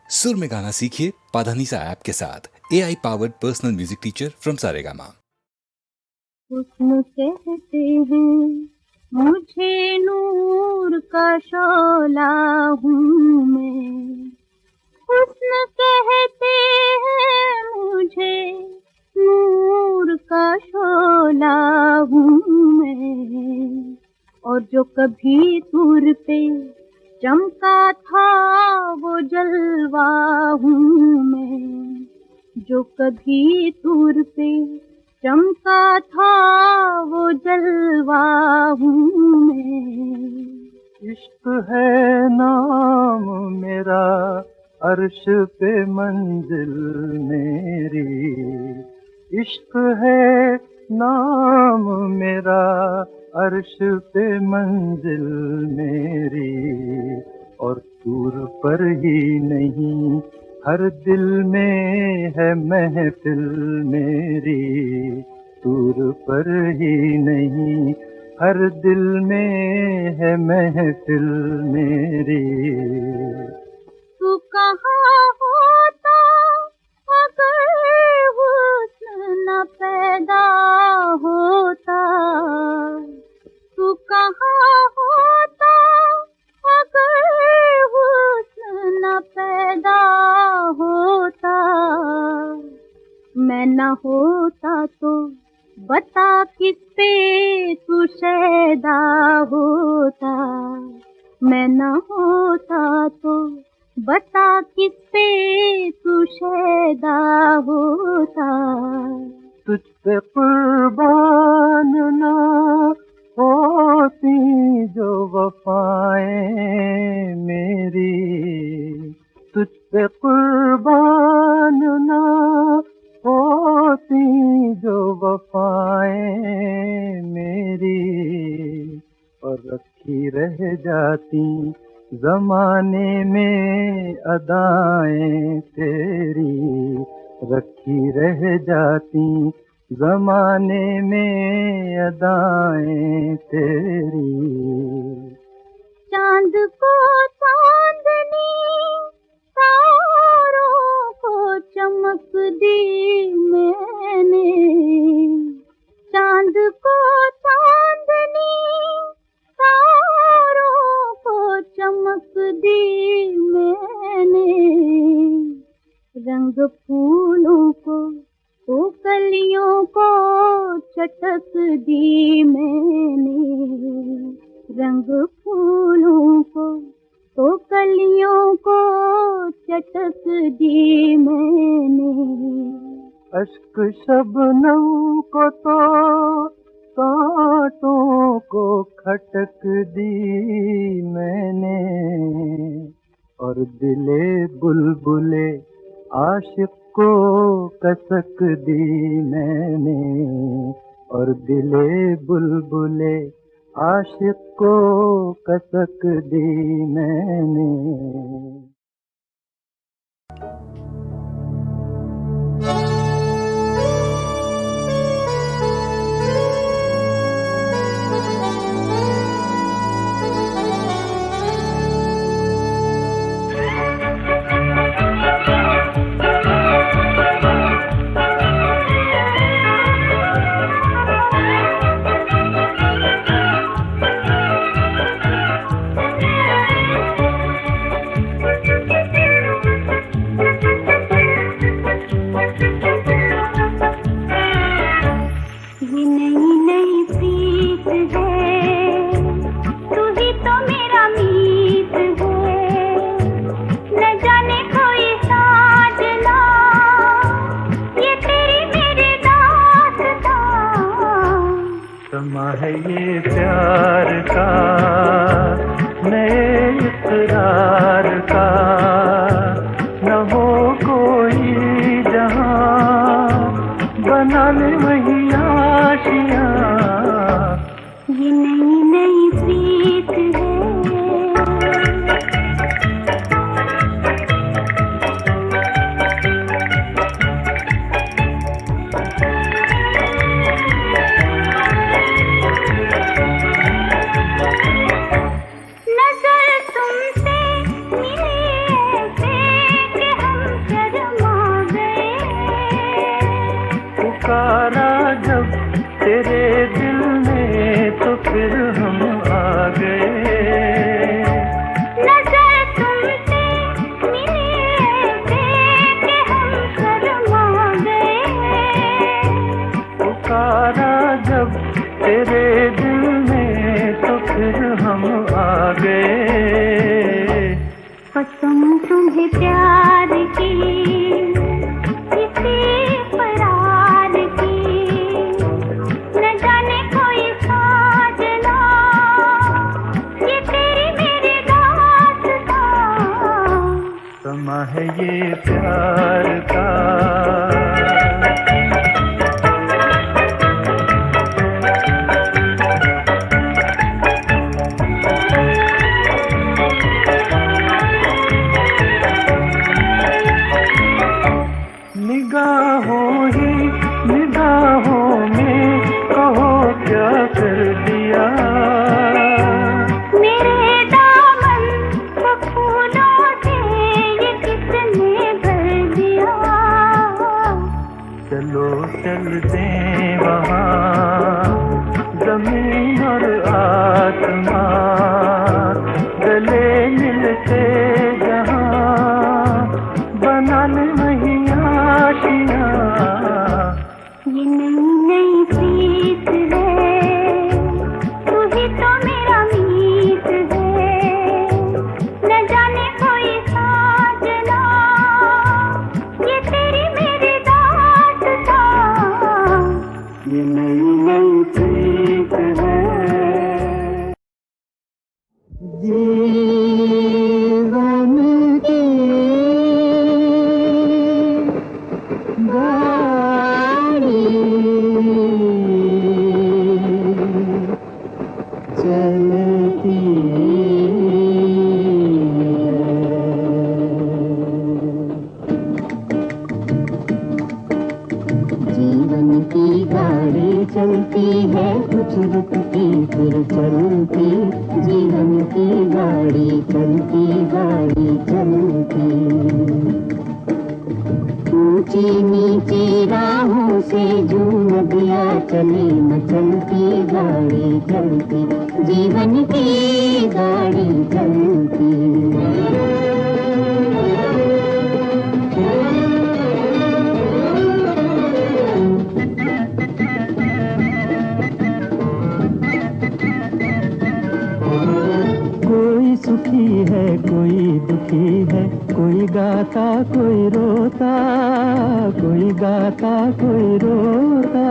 सुर में गाना सीखिए पाधानीसा ऐप के साथ। AI powered personal music teacher from Saregama. हुस्न कहते हैं मुझे नूर का शोला हूँ मैं, हुस्न कहते हैं मुझे नूर का शोला हूँ मैं, और जो कभी दूर पे चमका था वो जलवा हूँ मैं, जो कभी दूर पे चमका था वो जलवा हूँ मैं। इश्क है नाम मेरा, अर्श पे मंजिल मेरी। इश्क है नाम मेरा, अर्श पे मंजिल मेरी। और दूर पर ही नहीं हर दिल में है महफिल मेरी। दूर पर ही नहीं हर दिल में है महफिल मेरी। तू कहाँ होता अगर हुस्न न पैदा होता, तू कहाँ होता अगर हुस्न न पैदा होता। मैं न होता तो बता किस पे तू शैदा होता, मैं न होता तो बता किस पे तू शैदा होता। तुझ पे कुर्बान ना होती जो वफाएं मेरी। तुझ पे कुर्बान ना होती जो वफाएं मेरी। और रखी रह जाती ज़माने में अदाएं तेरी। रखी रह जाती ज़माने में अदाएं तेरी। चांद को चांदनी तारों को चमक दी मैंने, चांद को चांदनी तारों को चमक दी मैंने। रंग फूलों को तो कलियों को चटक दी मैंने। रंग फूलों को तो कलियों को चटक दी मैंने। अश्क शबनम को तो कांटों को खटक दी मैंने। और दिले बुलबुले आशिक को कसक दी मैंने। और दिले बुलबुले आशिक को कसक दी मैंने। है प्यार की किसी फरार की, न जाने कोई साजना ये तेरी मेरी दास्तां। समा है ये प्यार का निगाहों ही निगाहों में कहो क्या कर दिया, मेरे दामन को फूलों से ये किसने भर दिया। चलो चलते वहाँ जमीन और आसमां, गले मिलते जहाँ बना ले वही आशियाँ। ये नई नई प्रीत है, तू ही तो मेरा मीत है, न जाने कोई साजना ये तेरी मेरी दास्तां। ये नई नई प्रीत है। जीवन की गाड़ी चलती जीवन की गाड़ी चलती है, कुछ रुकती फिर चलती। जीवन की गाड़ी चलती, गाड़ी चलती। ऊंची नीची राहों से झूम दिया चले न चलती गाड़ी चलती। जीवन की गाड़ी चलती। कोई सुखी है कोई दुखी है, कोई गाता कोई रोता, कोई गाता कोई रोता।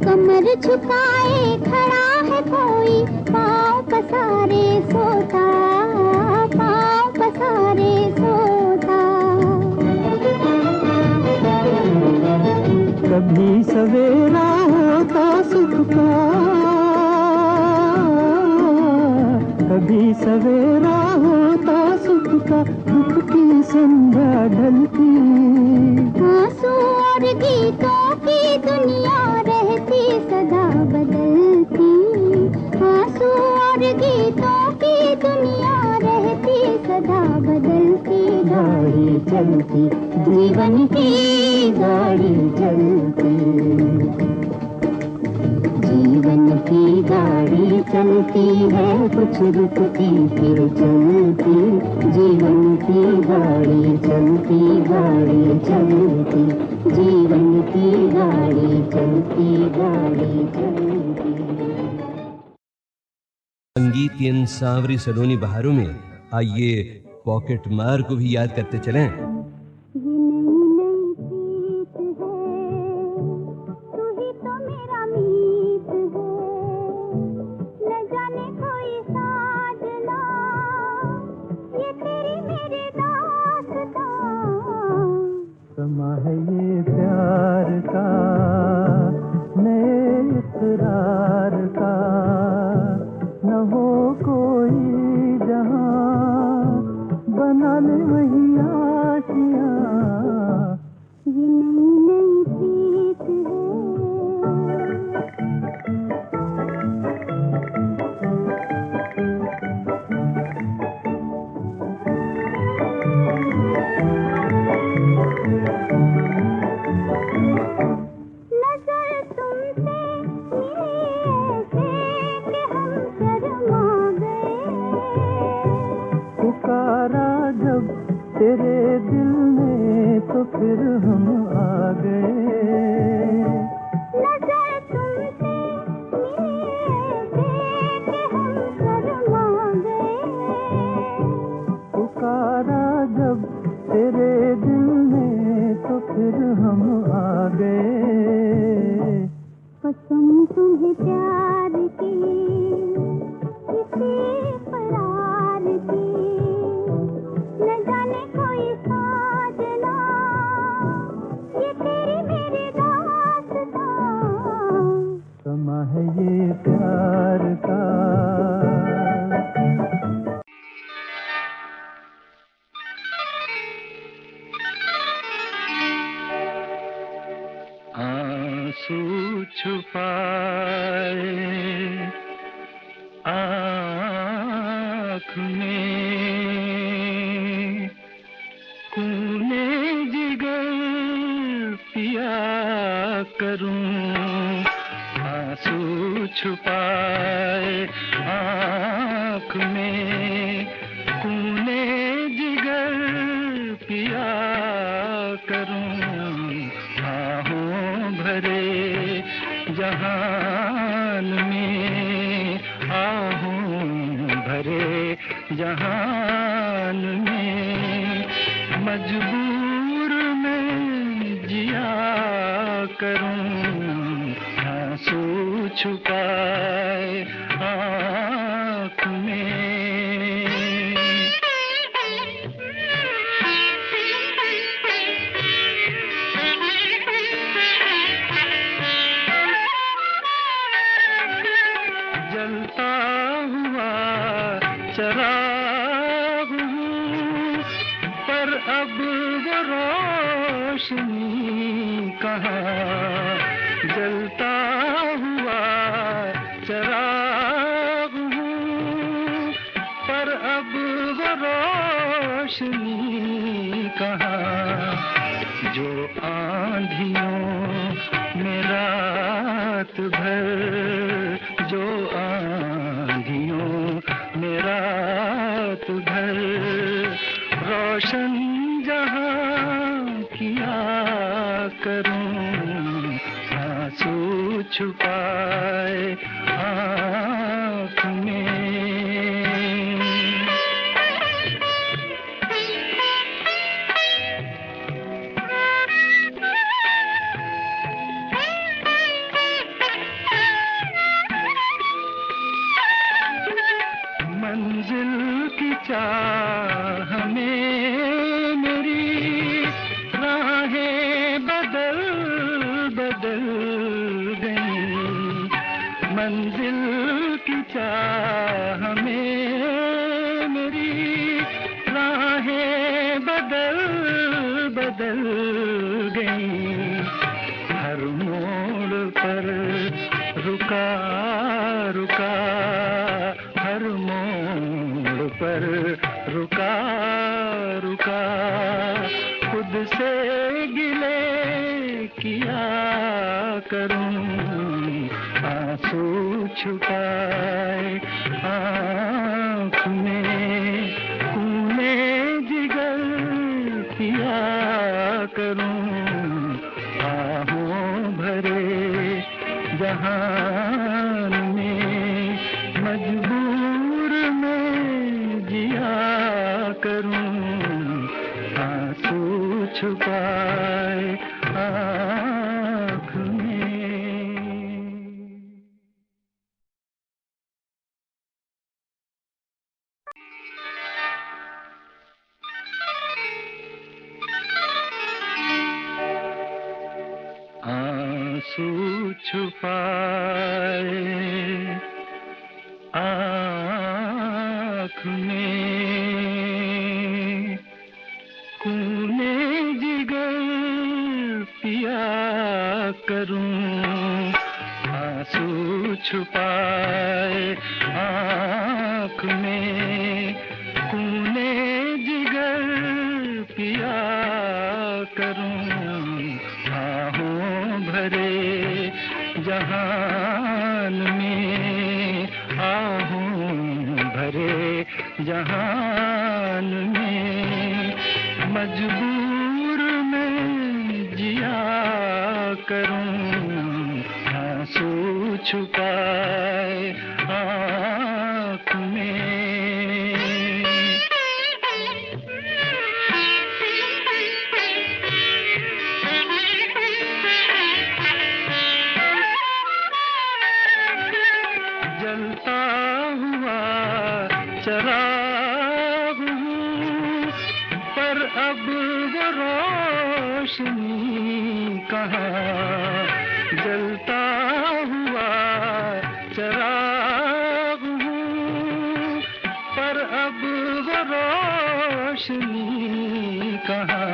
कमर झुकाए खड़ा है कोई, पाँव पसारे सोता, पाँव पसारे सोता। कभी सवेरा होता सुख का, कभी सवेरा होता सुख का, दुख की संध्या ढलती। आंसू और गीतों की दुनिया रहती सदा बदलती, आंसू और गीतों की दुनिया रहती सदा बदलती। गाड़ी चलती, जीवन की गाड़ी चलती। जीवन की गाड़ी चलती है, कुछ रुकती फिर चलती। जीवन की गाड़ी चलती, गाड़ी चलती। जीवन की गाड़ी चलती, गाड़ी चलती। संगीत की इन सांवरी सलोनी बहारों में आइए पॉकेट मार को भी याद करते चलें। समा है ये प्यार का नए इकरार का, न हो कोई जहां बना ले वही आशियां। ये नई नई प्रीत है। तेरे दिल में तो फिर हम आ गए। नजर तुमसे मिले कि हम शर्मा गए। पुकारा जब तेरे दिल में तो फिर हम आ गए। कसम तुम्हें प्यार की, किसी करार की, न जाने कोई साजना, ये तेरी मेरी दास्तां। समा है ये प्यार का। आंसू छुपाए आँख में, खूने जिगर पिया करूं। आंसू छुपाए आँख में, खूने जिगर पिया करूं। आहों भरे जहान में, आहों भरे जहान में, मजबूर में जिया करूं। आंसू छुपाए आँख में। जलता हुआ चराग हूँ, पर अब वो रोशनी कहाँ। जलता हुआ चराग हूँ, पर अब वो रोशनी कहाँ। जो आंधियों में रात भर, जो आंधियों में रात भर रोशन जहां किया करूं। आंसू छुपाए आँख में। मंजिल की चाह में मेरी राहें बदल बदल गई। मंजिल की चाह में मेरी राहें बदल बदल गई। हर मोड़ पर रुका रुका, हर मोड़ पर रुका रुका, खुद से गिले किया करूं। आंसू छुपाए आँख में, खूने जिगर पिया करूं। आहों भरे जहान में, मजबूर में जिया करूं। आंसू छुपाए आँख में। आंसू छुपाए आँख में, खूने जिगर पिया करूं। आंसू छुपाए आँख में, खूने जिगर पिया करूं। आहों भरे जहान में, आहों भरे जहान में, मजबूर में जिया करूं। आंसू छुपाए आँख में। वो रोशनी कहाँ, जलता हुआ चिराग हूँ, पर अब वो रोशनी कहाँ,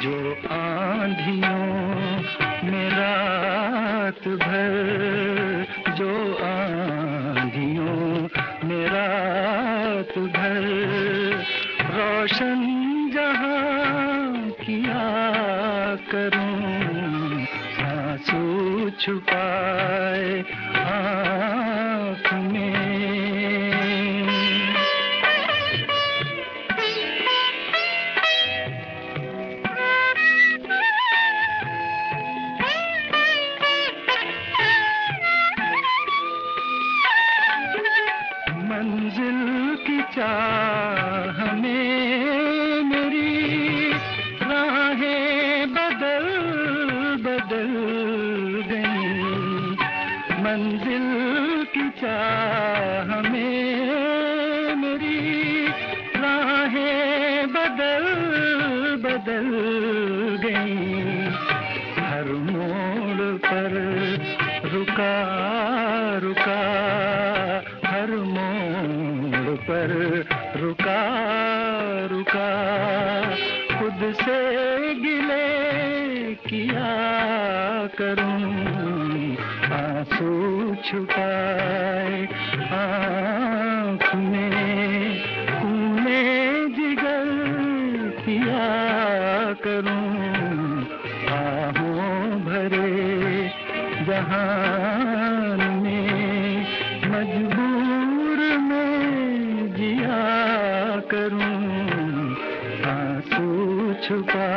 जो आंधियों में रात भर, जो आंधियों में रात भर रोशन जहां किया करूं, आंसू छुपाए आँख में। मंजिल की चाह में मेरी राहें बदल बदल गई, मंजिल की चाह में मेरी राहें बदल बदल गई, हर मोड़ पर रुका रुका, हर मोड़ पर रुका रुका, खुद से गिले किया करूं, आंसू छुपाए आँख में, खूने जिगर पिया करूं, आहों भरे जहान में मजबूर में जिया करूं, आंसू छुपा